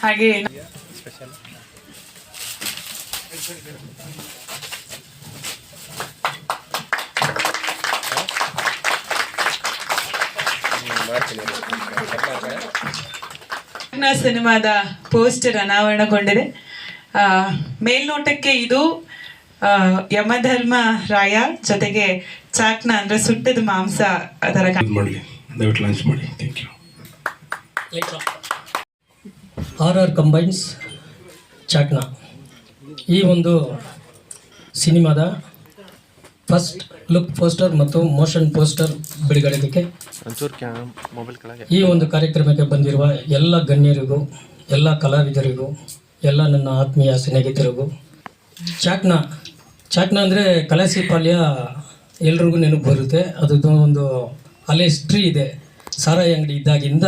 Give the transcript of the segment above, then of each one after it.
ಹಾಗೆ ಸ್ಪೆಷಲ್ ಸಿನಿಮಾದ ಪೋಸ್ಟರ್ ಅನಾವರಣಗೊಂಡಿದೆ. ಮೇಲ್ನೋಟಕ್ಕೆ ಇದು ಯಮಧರ್ಮ ರಾಯ ಜೊತೆಗೆ ಚಾಕ್ನ ಅಂದ್ರೆ ಸುಟ್ಟದ ಮಾಂಸ ಅದರ ಮಾಡಿ ದಯವಿಟ್ಟು ಲಾಂಚ್ ಮಾಡಿ. Thank you. RR ಕಂಬೈನ್ಸ್ ಚಾಕ್ನ ಈ ಒಂದು ಸಿನಿಮಾದ ಫಸ್ಟ್ ಲುಕ್ ಪೋಸ್ಟರ್ ಮತ್ತು ಮೋಷನ್ ಪೋಸ್ಟರ್ ಬಿಡುಗಡೆಗೆ ಈ ಒಂದು ಕಾರ್ಯಕ್ರಮಕ್ಕೆ ಬಂದಿರುವ ಎಲ್ಲ ಗಣ್ಯರಿಗೂ, ಎಲ್ಲ ಕಲಾವಿದರಿಗೂ, ಎಲ್ಲ ನನ್ನ ಆತ್ಮೀಯ ಸ್ನೇಹಿತರಿಗೂ ಚಾಕ್ನ ಅಂದರೆ ಕಲಾಸಿಪಾಳ್ಯ ಎಲ್ರಿಗೂ ನೆನಪು ಬರುತ್ತೆ. ಅದು ಒಂದು ಅಲ್ಲೇ ಹಿಸ್ಟ್ರಿ ಇದೆ. ಸಾರಾಯಿ ಅಂಗಡಿ ಇದ್ದಾಗಿಂದ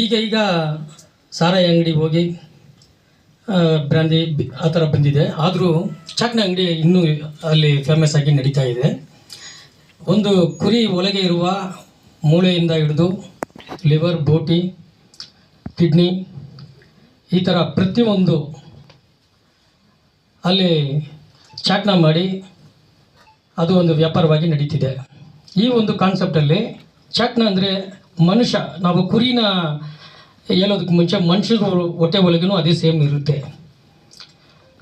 ಈಗ ಸಾರಾಯಿ ಅಂಗಡಿ ಹೋಗಿ ಬ್ರಾಂದಿ ಆ ಥರ ಬಂದಿದೆ. ಆದರೂ ಚಾಕ್ನ ಅಂಗಡಿ ಇನ್ನೂ ಅಲ್ಲಿ ಫೇಮಸ್ ಆಗಿ ನಡೀತಾ ಇದೆ. ಒಂದು ಕುರಿ ಒಳಗೆ ಇರುವ ಮೂಳೆಯಿಂದ ಹಿಡಿದು ಲಿವರ್, ಬೋಟಿ, ಕಿಡ್ನಿ ಈ ಥರ ಪ್ರತಿಯೊಂದು ಅಲ್ಲಿ ಚಾಕ್ನ ಮಾಡಿ ಅದು ಒಂದು ವ್ಯಾಪಾರವಾಗಿ ನಡೀತಿದೆ. ಈ ಒಂದು ಕಾನ್ಸೆಪ್ಟಲ್ಲಿ ಚಾಕ್ನ ಅಂದರೆ ಮನುಷ್ಯ, ನಾವು ಕುರಿನ ಹೇಳೋದಕ್ಕೆ ಮುಂಚೆ ಮನುಷ್ಯರ ಹೊಟ್ಟೆ ಒಳಗೂ ಅದೇ ಸೇಮ್ ಇರುತ್ತೆ.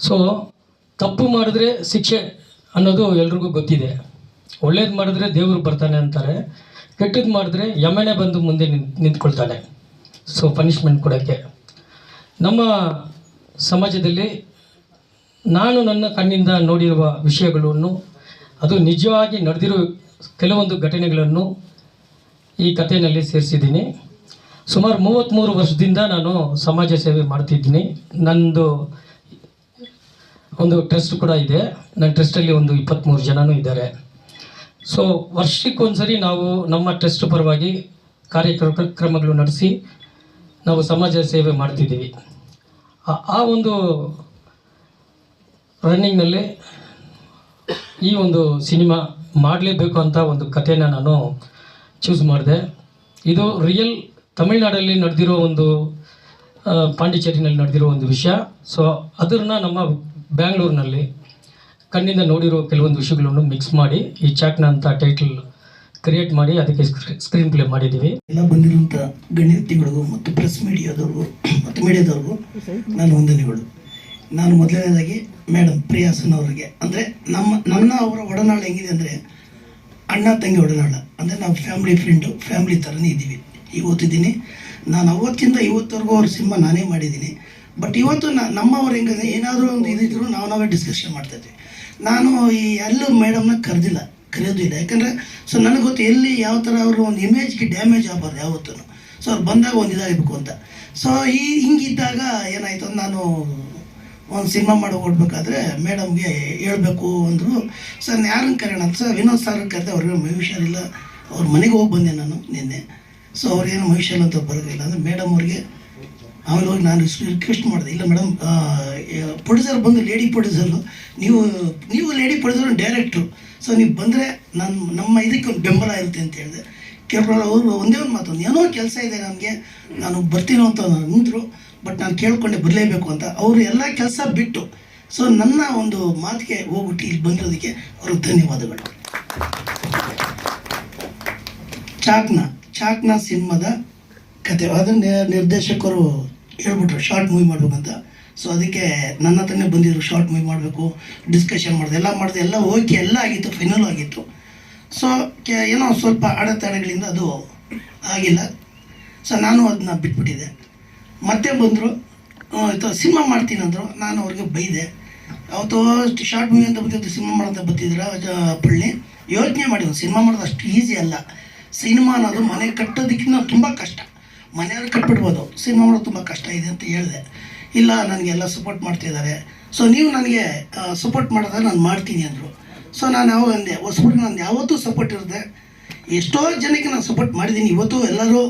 ಸೊ ತಪ್ಪು ಮಾಡಿದ್ರೆ ಶಿಕ್ಷೆ ಅನ್ನೋದು ಎಲ್ರಿಗೂ ಗೊತ್ತಿದೆ. ಒಳ್ಳೇದು ಮಾಡಿದ್ರೆ ದೇವರು ಬರ್ತಾನೆ ಅಂತಾರೆ, ಕೆಟ್ಟದ್ದು ಮಾಡಿದ್ರೆ ಯಮನೇ ಬಂದು ಮುಂದೆ ನಿಂತ್ಕೊಳ್ತಾನೆ. ಸೊ ಪನಿಷ್ಮೆಂಟ್ ಕೊಡೋಕ್ಕೆ ನಮ್ಮ ಸಮಾಜದಲ್ಲಿ ನಾನು ನನ್ನ ಕಣ್ಣಿಂದ ನೋಡಿರುವ ವಿಷಯಗಳನ್ನು, ಅದು ನಿಜವಾಗಿ ನಡೆದಿರೋ ಕೆಲವೊಂದು ಘಟನೆಗಳನ್ನು ಈ ಕಥೆಯಲ್ಲಿ ಸೇರಿಸಿದ್ದೀನಿ. ಸುಮಾರು 33 ವರ್ಷದಿಂದ ನಾನು ಸಮಾಜ ಸೇವೆ ಮಾಡ್ತಿದ್ದೀನಿ. ನನ್ನದು ಒಂದು ಟ್ರಸ್ಟ್ ಕೂಡ ಇದೆ. ನನ್ನ ಟ್ರಸ್ಟಲ್ಲಿ ಒಂದು 23 ಜನನೂ ಇದ್ದಾರೆ. ಸೊ ವರ್ಷಕ್ಕೊಂದ್ಸರಿ ನಾವು ನಮ್ಮ ಟ್ರಸ್ಟ್ ಪರವಾಗಿ ಕಾರ್ಯಕ್ರಮಗಳು ನಡೆಸಿ ನಾವು ಸಮಾಜ ಸೇವೆ ಮಾಡ್ತಿದ್ದೀವಿ. ಆ ಒಂದು ರನ್ನಿಂಗ್ನಲ್ಲಿ ಈ ಒಂದು ಸಿನಿಮಾ ಮಾಡಲೇಬೇಕು ಅಂತ ಒಂದು ಕಥೆನ ನಾನು ಚೂಸ್ ಮಾಡಿದೆ. ಇದು ರಿಯಲ್ ತಮಿಳ್ನಾಡಲ್ಲಿ ನಡೆದಿರೋ ಒಂದು ಪಾಂಡಿಚೇರಿನಲ್ಲಿ ನಡೆದಿರೋ ಒಂದು ವಿಷಯ. ಸೊ ಅದನ್ನು ನಮ್ಮ ಬ್ಯಾಂಗ್ಳೂರಿನಲ್ಲಿ ಕಣ್ಣಿಂದ ನೋಡಿರೋ ಕೆಲವೊಂದು ವಿಷಯಗಳನ್ನು ಮಿಕ್ಸ್ ಮಾಡಿ ಈ ಚಾಕ್ನ ಅಂತ ಟೈಟಲ್ ಕ್ರಿಯೇಟ್ ಮಾಡಿ ಅದಕ್ಕೆ ಸ್ಕ್ರೀನ್ ಪ್ಲೇ ಮಾಡಿದ್ದೀವಿ. ಎಲ್ಲ ಬಂದಿರುವಂಥ ಗಣ್ಯತಿಗಳಿಗೂ ಮತ್ತು ಪ್ರೆಸ್ ಮೀಡಿಯಾದವ್ರಿಗೂ ಮತ್ತು ಮೀಡಿಯಾದವ್ರಿಗೂ ನಾನು ವಂದನೆಗಳು. ನಾನು ಮೊದಲನೇದಾಗಿ ಮೇಡಮ್ ಪ್ರಿಯಾಸನ್ ಅವರಿಗೆ, ಅಂದರೆ ನನ್ನ ಅವರ ಒಡನಾಳ ಹೆಂಗಿದೆ ಅಂದರೆ ಅಣ್ಣ ತಂಗಿ ಒಡನಾಳ. ಅಂದರೆ ನಾವು ಫ್ಯಾಮಿಲಿ ಥರನೇ ಇದ್ದೀವಿ. ಇವತ್ತಿದ್ದೀನಿ ನಾನು ಅವತ್ತಿಂದ ಇವತ್ತವರೆಗೂ ಅವ್ರ ಸಿನಿಮಾ ನಾನೇ ಮಾಡಿದ್ದೀನಿ. ಬಟ್ ಇವತ್ತು ನಮ್ಮವ್ರು ಹೆಂಗಂದ್ರೆ ಏನಾದರೂ ಒಂದು ಇದಿದ್ರು ನಾವೇ ಡಿಸ್ಕಷನ್ ಮಾಡ್ತಾಯಿದ್ವಿ. ನಾನು ಎಲ್ಲೂ ಮೇಡಮ್ನ ಕರೆಯೋದು ಇಲ್ಲ. ಯಾಕಂದರೆ ಸೊ ನನಗೆ ಗೊತ್ತು ಎಲ್ಲಿ ಯಾವ ಥರ ಅವರು ಒಂದು ಇಮೇಜ್ಗೆ ಡ್ಯಾಮೇಜ್ ಆಗಬಾರ್ದು ಯಾವತ್ತೂ. ಸೊ ಅವ್ರು ಬಂದಾಗ ಒಂದು ಇದಾಗಬೇಕು ಅಂತ. ಸೊ ಹಿಂಗಿದ್ದಾಗ ಏನಾಯಿತು, ನಾನು ಒಂದು ಸಿನಿಮಾ ಕೊಡ್ಬೇಕಾದ್ರೆ ಮೇಡಮ್ಗೆ ಹೇಳ್ಬೇಕು ಅಂದರು. ಸರ್ ಯಾರನ್ನು ಕರೆಯೋಣ ಅಂತ ಸರ್ ವಿನೋದ್ ಸರ್ಗೆ ಕರೆದೆ. ಅವ್ರಿಗೆ ಹುಷಾರಿಲ್ಲ, ಅವ್ರ ಮನೆಗೆ ಹೋಗಿ ಬಂದೆ ನಾನು ನಿನ್ನೆ. ಸೊ ಅವ್ರಿಗೇನು ಹುಷಾರಿಲ್ಲ ಅಂತ ಬರೋದಿಲ್ಲ ಅಂದರೆ ಮೇಡಮ್ ಅವ್ರಿಗೆ ಆಮೇಲೆ ಹೋಗಿ ನಾನು ರಿಕ್ವೆಸ್ಟ್ ಮಾಡಿದೆ. ಇಲ್ಲ ಮೇಡಮ್, ಪ್ರೊಡ್ಯೂಸರ್ ಬಂದು ಲೇಡಿ ಪ್ರೊಡ್ಯೂಸರು, ನೀವು ಲೇಡಿ ಪ್ರೊಡ್ಯೂಸರ್ ಡೈರೆಕ್ಟ್ರು, ಸೊ ನೀವು ಬಂದರೆ ನಮ್ಮ ಇದಕ್ಕೆ ಒಂದು ಬೆಂಬಲ ಇರುತ್ತೆ ಅಂತ ಹೇಳಿದೆ. ಕೇಳ್ಕೊಳ್ಳೋ ಅವರು ಒಂದೇ ಒಂದು ಮಾತು, ಏನೋ ಕೆಲಸ ಇದೆ ನನಗೆ, ನಾನು ಬರ್ತೀನೋ ಅಂತ ಅಂದರು. ಬಟ್ ನಾನು ಕೇಳ್ಕೊಂಡೆ ಬರಲೇಬೇಕು ಅಂತ. ಅವರು ಎಲ್ಲ ಕೆಲಸ ಬಿಟ್ಟು ಸೊ ನನ್ನ ಒಂದು ಮಾತಿಗೆ ಹೋಗ್ಬಿಟ್ಟು ಇಲ್ಲಿ ಬಂದಿರೋದಕ್ಕೆ ಅವ್ರಿಗೆ ಧನ್ಯವಾದಗಳು. ಚಾಕ್ನ ಸಿನಿಮಾದ ಕತೆ ಅದನ್ನು ನಿರ್ದೇಶಕರು ಹೇಳ್ಬಿಟ್ರು ಶಾರ್ಟ್ ಮೂವಿ ಮಾಡ್ಬೇಕಂತ. ಸೊ ಅದಕ್ಕೆ ನನ್ನ ಹತ್ರನೇ ಬಂದಿದ್ರು, ಶಾರ್ಟ್ ಮೂವಿ ಮಾಡಬೇಕು, ಡಿಸ್ಕಷನ್ ಮಾಡಿದೆ, ಎಲ್ಲ ಓಕೆ, ಎಲ್ಲ ಆಗಿತ್ತು, ಫೈನಲ್ ಆಗಿತ್ತು. ಸೊ ಏನೋ ಸ್ವಲ್ಪ ಅಡೆತಡೆಗಳಿಂದ ಅದು ಆಗಿಲ್ಲ. ಸೊ ನಾನು ಅದನ್ನ ಬಿಟ್ಬಿಟ್ಟಿದ್ದೆ. ಮತ್ತೆ ಬಂದರು, ಸಿನಿಮಾ ಮಾಡ್ತೀನಿ ಅಂದರು. ನಾನು ಅವ್ರಿಗೆ ಬೈದೆ. ಅವತ್ತು ಶಾರ್ಟ್ ಮೂವಿ ಅಂತ ಬಂದಿದ್ದು, ಸಿನಿಮಾ ಮಾಡೋಂತ ಬರ್ತಿದ್ರ ಪಳ್ಳಿ. ಯೋಚನೆ ಮಾಡಿ, ಒಂದು ಸಿನಿಮಾ ಮಾಡೋದು ಅಷ್ಟು ಈಸಿ ಅಲ್ಲ. ಸಿನಿಮಾ ಅನ್ನೋದು ಮನೆ ಕಟ್ಟೋದಕ್ಕಿಂತ ತುಂಬ ಕಷ್ಟ. ಮನೆಯವ್ರು ಕಟ್ಬಿಡ್ಬೋದು, ಸಿನಿಮಾ ಮಾಡೋದು ತುಂಬ ಕಷ್ಟ ಇದೆ ಅಂತ ಹೇಳಿದೆ. ಇಲ್ಲ, ನನಗೆಲ್ಲ ಸಪೋರ್ಟ್ ಮಾಡ್ತಿದ್ದಾರೆ, ಸೊ ನೀವು ನನಗೆ ಸಪೋರ್ಟ್ ಮಾಡಿದ್ರೆ ನಾನು ಮಾಡ್ತೀನಿ ಅಂದರು. ಸೊ ನಾನು ಯಾವಾಗ ಅಂದೆ, ಹೊಸಬ್ರಿಗೆ ನಾನು ಯಾವತ್ತೂ ಸಪೋರ್ಟ್ ಇರುತ್ತೆ. ಎಷ್ಟೋ ಜನಕ್ಕೆ ನಾನು ಸಪೋರ್ಟ್ ಮಾಡಿದ್ದೀನಿ. ಇವತ್ತು ಎಲ್ಲರೂ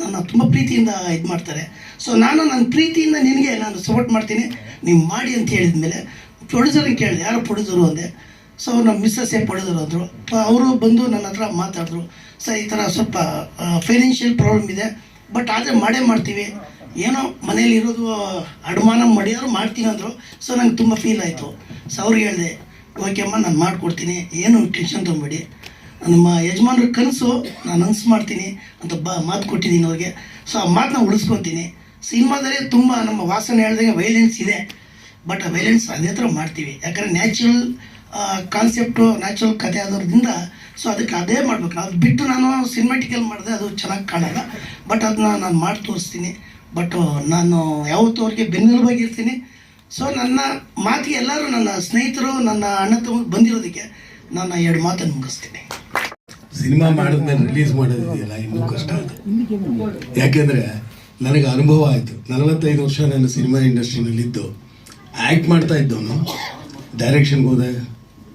ನನ್ನ ತುಂಬ ಪ್ರೀತಿಯಿಂದ ಇದು ಮಾಡ್ತಾರೆ. ಸೊ ನಾನು ನನ್ನ ಪ್ರೀತಿಯಿಂದ ನಿನಗೆ ನಾನು ಸಪೋರ್ಟ್ ಮಾಡ್ತೀನಿ, ನೀವು ಮಾಡಿ ಅಂತ ಹೇಳಿದ ಮೇಲೆ ಪ್ರೊಡ್ಯೂಸರ್ಗೆ ಕೇಳಿದೆ, ಯಾರೋ ಪ್ರೊಡ್ಯೂಸರು ಅಂದೆ. ಸೊ ನಮ್ಮ ಮಿಸ್ಸಸ್ಸೇ ಪ್ರೊಡ್ಯೂಸರ್ ಅಂದರು. ಅವರು ಬಂದು ನನ್ನ ಹತ್ರ ಮಾತಾಡಿದ್ರು. ಸೊ ಈ ಥರ ಸ್ವಲ್ಪ ಫೈನಾನ್ಷಿಯಲ್ ಪ್ರಾಬ್ಲಮ್ ಇದೆ, ಬಟ್ ಆದರೆ ಮಾಡೇ ಮಾಡ್ತೀವಿ, ಏನೋ ಮನೇಲಿ ಇರೋದು ಅಡಮಾನ ಮಡಿಯೋರು ಮಾಡ್ತೀನಿ ಅಂದರು. ಸೊ ನಂಗೆ ತುಂಬ ಫೀಲ್ ಆಯಿತು. ಸೊ ಅವ್ರಿಗೆ ಹೇಳಿದೆ, ಓಕೆ ಅಮ್ಮ ನಾನು ಮಾಡಿಕೊಡ್ತೀನಿ, ಏನು ಟೆನ್ಷನ್ ತೊಗೊಬೇಡಿ, ನಮ್ಮ ಯಜಮಾನ್ರ ಕನಸು ನಾನು ಅನ್ಸ್ ಮಾಡ್ತೀನಿ ಅಂತ ಮಾತು ಕೊಟ್ಟಿದ್ದೀನಿ ಅವ್ರಿಗೆ. ಸೊ ಆ ಮಾತನ್ನ ಉಳಿಸ್ಕೊತೀನಿ. ಸಿನಿಮಾದಲ್ಲಿ ತುಂಬ ನಮ್ಮ ವಾಸನೆ ಹೇಳ್ದಂಗೆ ವೈಲೆನ್ಸ್ ಇದೆ, ಬಟ್ ಆ ವೈಲೆನ್ಸ್ ಅದೇ ಥರ ಮಾಡ್ತೀವಿ. ಯಾಕಂದರೆ ನ್ಯಾಚುರಲ್ ಕಾನ್ಸೆಪ್ಟು, ನ್ಯಾಚುರಲ್ ಕಥೆ ಆದೋದ್ರಿಂದ ಸೊ ಅದಕ್ಕೆ ಅದೇ ಮಾಡ್ಬೇಕು. ಅದು ಬಿಟ್ಟು ನಾನು ಸಿನಿಮ್ಯಾಟಿಕಲ್ ಮಾಡಿದೆ ಅದು ಚೆನ್ನಾಗಿ ಕಾಣಲ್ಲ, ಬಟ್ ಅದನ್ನ ನಾನು ಮಾಡಿ ತೋರಿಸ್ತೀನಿ. ಬಟ್ ನಾನು ಯಾವತ್ತೂ ಅವ್ರಿಗೆ ಬೆನ್ನೆಲುಬಾಗಿರ್ತೀನಿ. ಸೊ ನನ್ನ ಮಾತಿಗೆ ಎಲ್ಲರೂ ನನ್ನ ಸ್ನೇಹಿತರು, ನನ್ನ ಅಣ್ಣ ತಮ್ಮ ಬಂದಿರೋದಕ್ಕೆ ನಾನು 2 ಮಾತನ್ನು ಮುಗಿಸ್ತೀನಿ. ಸಿನಿಮಾ ಮಾಡಿದ್ಮೇಲೆ ರಿಲೀಸ್ ಮಾಡೋದಿದೆಯಲ್ಲ ಇನ್ನೂ ಕಷ್ಟ ಅದು. ಯಾಕೆಂದರೆ ನನಗೆ ಅನುಭವ ಆಯಿತು. 45 ವರ್ಷ ನಾನು ಸಿನಿಮಾ ಇಂಡಸ್ಟ್ರಿನಲ್ಲಿದ್ದು ಆ್ಯಕ್ಟ್ ಮಾಡ್ತಾ ಇದ್ದವನು, ಡೈರೆಕ್ಷನ್ಗೆ ಹೋದೆ,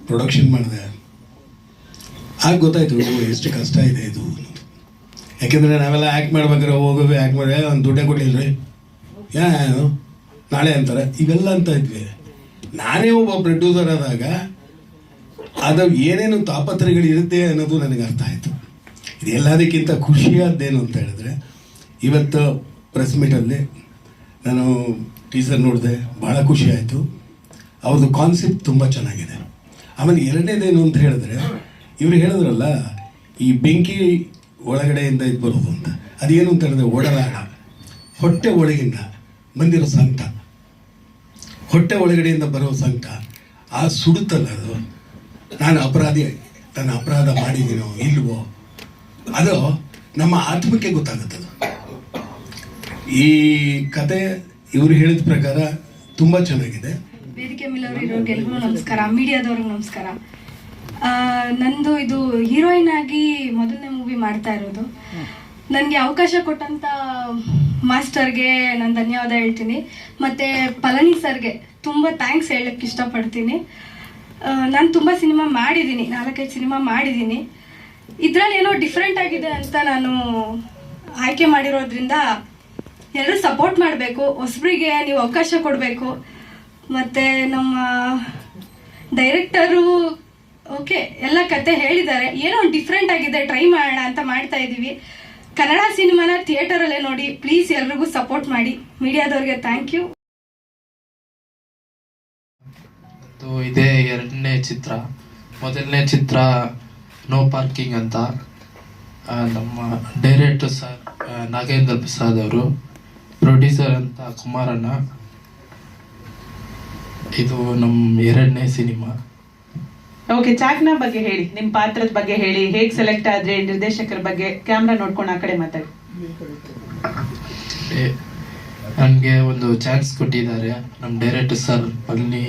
ಪ್ರೊಡಕ್ಷನ್ ಮಾಡಿದೆ. ಆಗ ಗೊತ್ತಾಯಿತು ಎಷ್ಟು ಕಷ್ಟ ಇದೆ ಇದು ಅನ್ನೋದು. ಯಾಕೆಂದರೆ ನಾವೆಲ್ಲ ಆ್ಯಕ್ಟ್ ಮಾಡ್ಬೇಕಾದ್ರೆ ಹೋಗೋದು ಆ್ಯಕ್ಟ್ ಮಾಡಿ ಒಂದು ದುಡ್ಡೇ ಕೊಡಲಿಲ್ರಿ, ಏನು ನಾಳೆ ಅಂತಾರೆ, ಇವೆಲ್ಲ ಅಂತ ಇದ್ವಿ. ನಾನೇ ಒಬ್ಬ ಪ್ರೊಡ್ಯೂಸರ್ ಆದಾಗ ಅದು ಏನೇನು ತಾಪತ್ರಯಗಳಿರುತ್ತೆ ಅನ್ನೋದು ನನಗೆ ಅರ್ಥ ಆಯಿತು. ಇದೆಲ್ಲದಕ್ಕಿಂತ ಖುಷಿಯಾದ್ದೇನು ಅಂತ ಹೇಳಿದ್ರೆ, ಇವತ್ತು ಪ್ರೆಸ್ ಮೀಟಲ್ಲಿ ನಾನು ಟೀಸರ್ ನೋಡಿದೆ, ಭಾಳ ಖುಷಿ ಆಯಿತು. ಅವ್ರದ್ದು ಕಾನ್ಸೆಪ್ಟ್ ತುಂಬ ಚೆನ್ನಾಗಿದೆ. ಆಮೇಲೆ ಎರಡನೇದೇನು ಅಂತ ಹೇಳಿದ್ರೆ, ಇವರು ಹೇಳಿದ್ರಲ್ಲ ಈ ಬೆಂಕಿ ಒಳಗಡೆಯಿಂದ ಇದು ಬರೋದು ಅಂತ, ಅದೇನು ಅಂತ ಹೇಳಿದ್ರೆ ಒಡಲಾಡ, ಹೊಟ್ಟೆ ಒಳಗಿಂದ ಬಂದಿರೋ ಸಂಕಟ, ಹೊಟ್ಟೆ ಒಳಗಡೆಯಿಂದ ಬರೋ ಸಂಕಟ, ಆ ಸುಡುತ್ತಲ್ಲ ಅದು. ನಾನು ಅಪರಾಧಿ, ನಾನು ಅಪರಾಧ ಮಾಡಿದ್ದೀನೋ ಇಲ್ವೋ, ಅದು ನಮ್ಮ ಆತ್ಮಕ್ಕೆ ಗೊತ್ತಾಗುತ್ತದು. ಈ ಕತೆ ಇವರು ಹೇಳಿದ ಪ್ರಕಾರ ತುಂಬ ಚೆನ್ನಾಗಿದೆ. ವೇದಿಕೆ ಮೇಲವರು ಇರೋರಿಗೆಲ್ರಿಗೂ ನಮಸ್ಕಾರ, ಮೀಡಿಯಾದವ್ರಿಗೆ ನಮಸ್ಕಾರ. ನಂದು ಇದು ಹೀರೋಯಿನ್ ಆಗಿ ಮೊದಲನೇ ಮೂವಿ ಮಾಡ್ತಾ ಇರೋದು. ನನಗೆ ಅವಕಾಶ ಕೊಟ್ಟಂಥ ಮಾಸ್ಟರ್ಗೆ ನಾನು ಧನ್ಯವಾದ ಹೇಳ್ತೀನಿ. ಮತ್ತು ಪಳನಿ ಸರ್ಗೆ ತುಂಬ ಥ್ಯಾಂಕ್ಸ್ ಹೇಳಕ್ಕೆ ಇಷ್ಟಪಡ್ತೀನಿ. ನಾನು ತುಂಬ ಸಿನಿಮಾ ಮಾಡಿದ್ದೀನಿ, 4-5 ಸಿನಿಮಾ ಮಾಡಿದ್ದೀನಿ. ಇದರಲ್ಲಿ ಏನೋ ಡಿಫ್ರೆಂಟ್ ಆಗಿದೆ ಅಂತ ನಾನು ಆಯ್ಕೆ ಮಾಡಿರೋದ್ರಿಂದ ಎಲ್ಲರೂ ಸಪೋರ್ಟ್ ಮಾಡಬೇಕು. ಹೊಸಬರಿಗೆ ನೀವು ಅವಕಾಶ ಕೊಡಬೇಕು. ಮತ್ತು ನಮ್ಮ ಡೈರೆಕ್ಟರು ಓಕೆ ಎಲ್ಲ ಕತೆ ಹೇಳಿದ್ದಾರೆ, ಏನೋ ಡಿಫ್ರೆಂಟ್ ಆಗಿದೆ, ಟ್ರೈ ಮಾಡೋಣ ಅಂತ ಮಾಡ್ತಾ ಇದ್ದೀವಿ. ಕನ್ನಡ ಸಿನಿಮಾನ ಥಿಯೇಟರಲ್ಲೇ ನೋಡಿ, ಪ್ಲೀಸ್ ಎಲ್ರಿಗೂ ಸಪೋರ್ಟ್ ಮಾಡಿ. ಮೀಡಿಯಾದವ್ರಿಗೆ ಥ್ಯಾಂಕ್ ಯು. ಇದೇ 2ನೇ ಚಿತ್ರ. ಮೊದಲನೇ ಚಿತ್ರ ನೋ ಪಾರ್ಕಿಂಗ್ ಅಂತ, ನಮ್ಮ ಡೈರೆಕ್ಟರ್ ಸರ್ ನಾಗೇಂದ್ರ ಪ್ರಸಾದ್ ಅವರು, ಪ್ರೊಡ್ಯೂಸರ್ ಅಂತ ಕುಮಾರಣ್ಣ. ಇದು ನಮ್ಮ 2ನೇ ಸಿನಿಮಾ. ಓಕೆ, ಚಾಕ್ನ ಬಗ್ಗೆ ಹೇಳಿ, ನಿಮ್ಮ ಪಾತ್ರದ ಬಗ್ಗೆ ಹೇಳಿ, ಹೇಗೆ ಸೆಲೆಕ್ಟ್ ಆದ್ರೆ, ನಿರ್ದೇಶಕರ ಬಗ್ಗೆ. ಕ್ಯಾಮ್ರಾ ನೋಡ್ಕೊಂಡು ಆ ಕಡೆ ಮಾತಾಡಿ. ನನಗೆ ಒಂದು ಚಾನ್ಸ್ ಕೊಟ್ಟಿದ್ದಾರೆ ನಮ್ಮ ಡೈರೆಕ್ಟರ್ ಸರ್, ಪಳನಿ